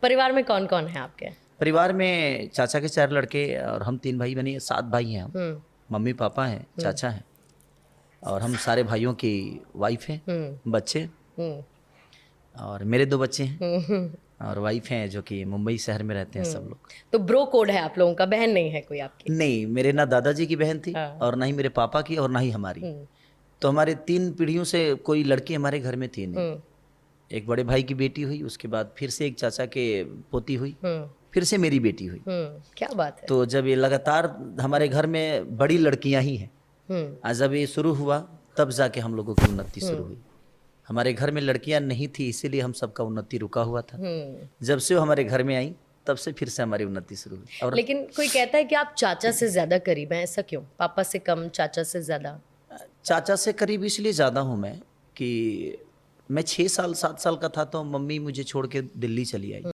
परिवार में कौन कौन है आपके? परिवार में चाचा के 4 लड़के और हम 3 भाई बहन, 7 भाई हैं हम। मम्मी पापा हैं, चाचा हैं और हम सारे भाइयों की वाइफ हैं, बच्चे और मेरे 2 बच्चे हैं और वाइफ हैं जो कि मुंबई शहर में रहते हैं सब लोग। तो ब्रो कोड है आप लोगों का, बहन नहीं है कोई आपकी? नहीं, मेरे ना दादाजी की बहन थी हाँ। और ना ही मेरे पापा की और ना ही हमारी। तो हमारे 3 पीढ़ियों से कोई लड़की हमारे घर में थी नहीं। एक बड़े भाई की बेटी हुई, उसके बाद फिर से एक चाचा के पोती हुई, फिर से मेरी बेटी हुई। क्या बात है। तो जब ये लगातार हमारे घर में बड़ी लड़कियां ही हैं, आज जब ये शुरू हुआ तब जाके हम लोगों की उन्नति शुरू हुई। हमारे घर में लड़कियां नहीं थी, इसीलिए हम सबका उन्नति रुका हुआ था। जब से वो हमारे घर में आई तब से फिर से हमारी उन्नति शुरू हुई। और लेकिन कोई कहता है कि आप चाचा से ज्यादा करीब हैं, ऐसा क्यों? पापा से कम, चाचा से ज्यादा? चाचा से करीब इसलिए ज़्यादा हूँ मैं कि मैं 6 साल 7 साल का था तो मम्मी मुझे छोड़ के दिल्ली चली आई।